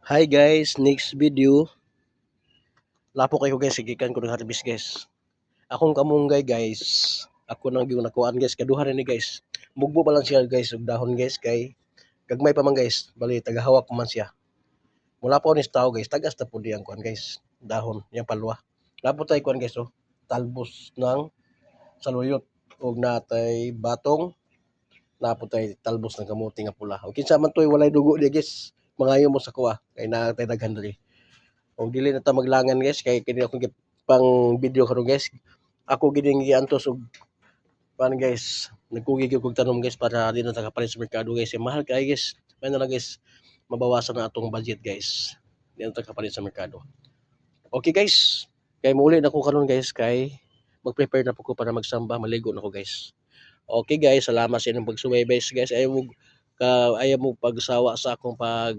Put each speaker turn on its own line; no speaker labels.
Hi guys, next video. Lapo kayo guys, sigikan ko ng harvest guys. Akong kamunggay guys. Ako nang yung nakuhaan guys, kaduha rin ni guys. Mugbo pa lang siya guys, ug dahon guys kay gagmay pa man guys. Bali tagahawak pa man siya. Mula po ni tao guys, tagas na po diyang kuan guys. Dahon, yang palwa. Lapo tay kuan guys oh. Talbos ng saluyot ug natay batong napo tay talbos ng kamuti nga pula. Ug kinsa man toy walay dugo di guys. Mangayo mo sa kuha kay natay daghan diri. O dili na ta maglangan guys kay kini ako pang video karon guys. Ako gining giantos og pan guys. Nagkugi gyud kog tanom guys para di na ta kapalit sa merkado guys. Mahal kay guys. May na lang guys mabawasan na atong budget guys. Di na ta kapalit sa merkado. Okay guys. Kay muli na ko karon guys kay mag-prepare na po ko para magsamba, maligo na ko guys. Okay guys, salamat sa inyong pagsubaybay guys. Ayaw mo pagsawa sa akong pag